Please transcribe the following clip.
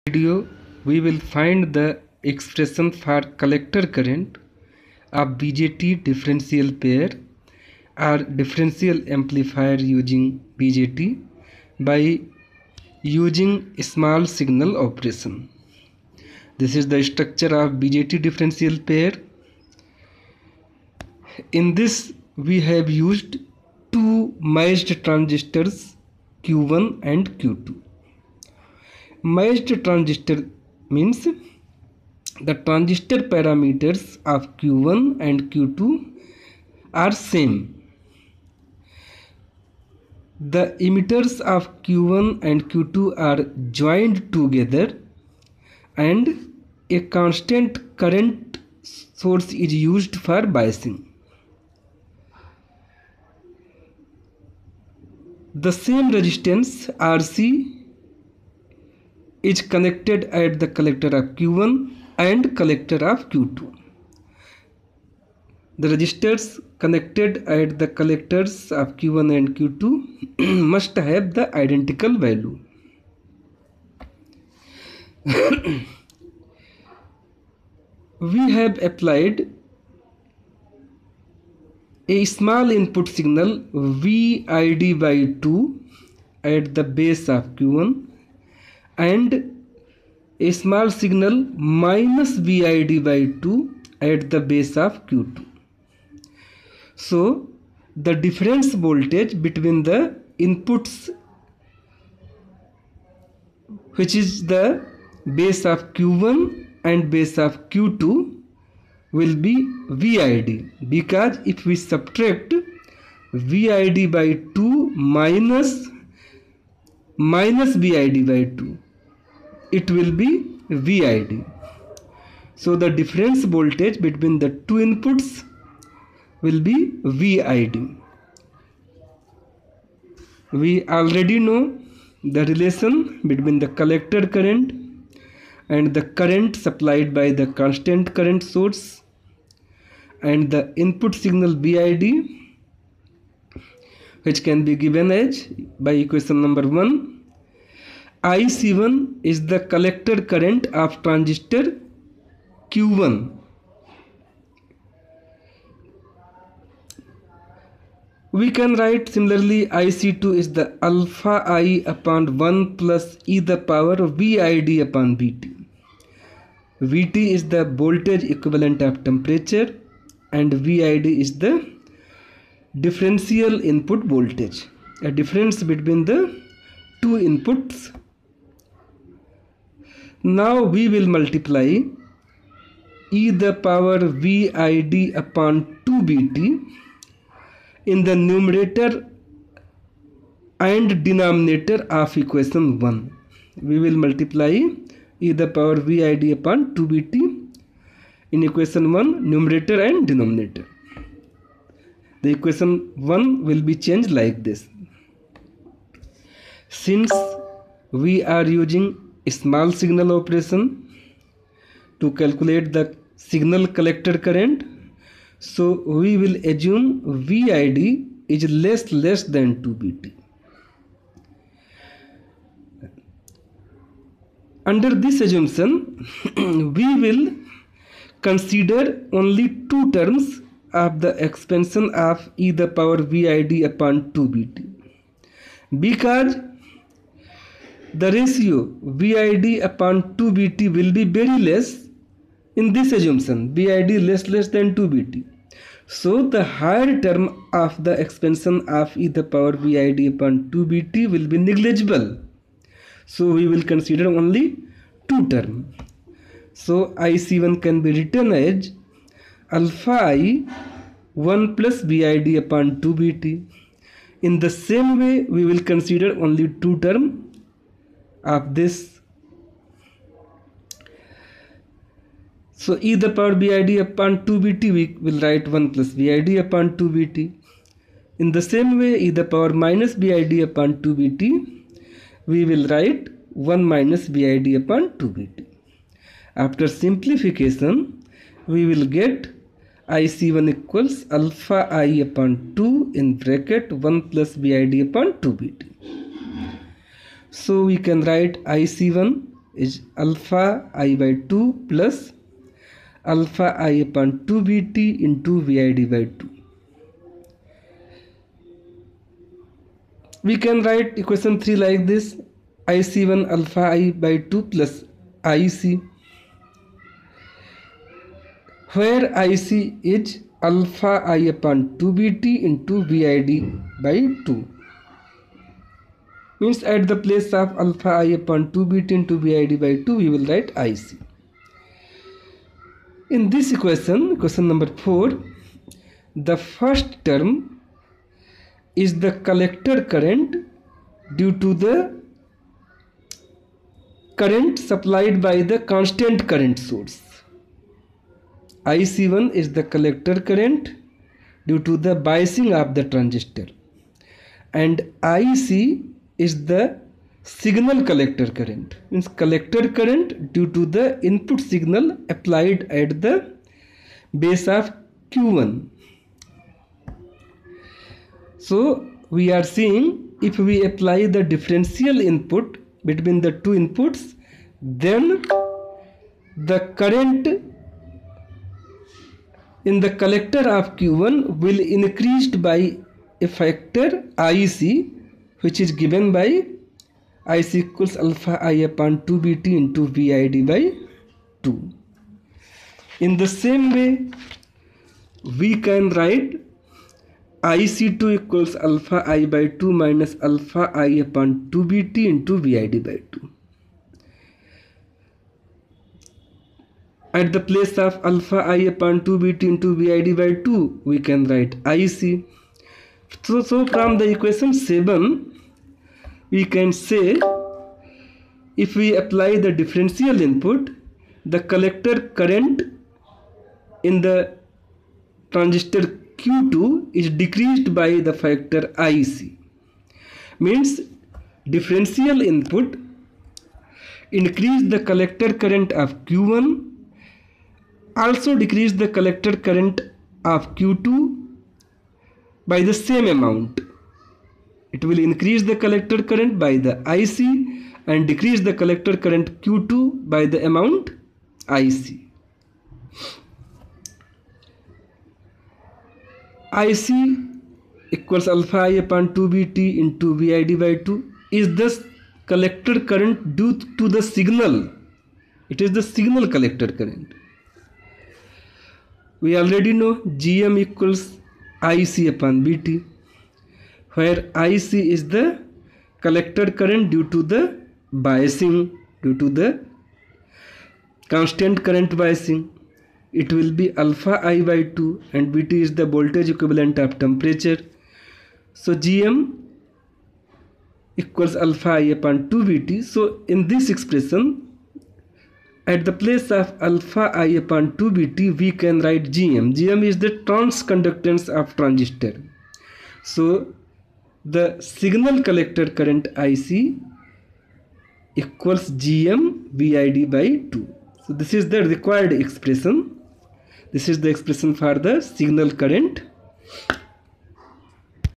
Video we will find the expression for collector current of BJT differential pair or differential amplifier using BJT by using small signal operation. This is the structure of BJT differential pair. In this we have used two matched transistors Q1 and Q2. Matched transistor means the transistor parameters of Q1 and Q2 are same. The emitters of Q1 and Q2 are joined together and a constant current source is used for biasing. The same resistance RC is connected at the collector of Q1 and collector of Q2. The resistors connected at the collectors of Q1 and Q2 must have the identical value. We have applied a small input signal VID by 2 at the base of Q1 and a small signal minus VID by 2 at the base of Q2. So the difference voltage between the inputs, which is the base of Q1 and base of Q2, will be VID, because if we subtract VID by 2 minus VID by 2, it will be VID. So the difference voltage between the two inputs will be VID. We already know the relation between the collector current and the current supplied by the constant current source and the input signal VID, which can be given as by equation number 1. IC1 is the collector current of transistor Q1. We can write similarly IC2 is the alpha I upon 1 plus e the power VID upon VT. VT is the voltage equivalent of temperature and VID is the differential input voltage, a difference between the two inputs. Now we will multiply e the power VID upon 2VT in the numerator and denominator of equation 1. We will multiply e the power VID upon 2VT in equation 1, numerator and denominator. The equation 1 will be changed like this. Since we are using a small signal operation to calculate the signal collector current, so we will assume VID is less than 2VT. Under this assumption, we will consider only two terms of the expansion of e the power VID upon 2VT, because the ratio VID upon 2VT will be very less in this assumption, VID less than 2VT. So the higher term of the expansion of e the power VID upon 2VT will be negligible. So we will consider only two terms. So IC1 can be written as alpha I 1 plus VID upon 2VT. In the same way, we will consider only two terms of this. So e the power VID upon 2VT, we will write 1 plus VID upon 2VT. In the same way, e the power minus VID upon 2VT, we will write 1 minus VID upon 2VT. After simplification, we will get IC1 equals alpha I upon 2 in bracket 1 plus VID upon 2VT. So we can write IC1 is alpha I by 2 plus alpha I upon 2 Bt into Vid by 2. We can write equation 3 like this: IC1 alpha I by 2 plus IC, where IC is alpha I upon 2 Bt into Vid by 2. Means at the place of alpha I upon 2 Bt into Vid by 2, we will write IC. In this equation, question number 4, the first term is the collector current due to the current supplied by the constant current source. IC1 is the collector current due to the biasing of the transistor, and IC is the signal collector current, means collector current due to the input signal applied at the base of Q1. So we are seeing, if we apply the differential input between the two inputs, then the current in the collector of Q1 will increased by a factor IC, which is given by IC equals alpha I upon 2 Bt into Vid by 2. In the same way, we can write IC2 equals alpha I by 2 minus alpha I upon 2 Bt into Vid by 2. At the place of alpha I upon 2 Bt into Vid by 2, we can write IC. So from the equation 7, we can say, if we apply the differential input, the collector current in the transistor Q2 is decreased by the factor IC. Means differential input increase the collector current of Q1, also decrease the collector current of Q2 by the same amount. It will increase the collector current by the IC and decrease the collector current Q2 by the amount IC. IC equals alpha I upon 2 Bt into Vid by 2 is the collector current due to the signal. It is the signal collector current. We already know Gm equals IC upon Bt, where IC is the collector current due to the biasing, due to the constant current biasing. It will be alpha I by 2, and Bt is the voltage equivalent of temperature. So Gm equals alpha I upon 2 Bt. So in this expression, at the place of alpha I upon 2 Bt, we can write Gm. Gm is the transconductance of transistor. So the signal collector current IC equals Gm Vid by 2. So this is the required expression. This is the expression for the signal current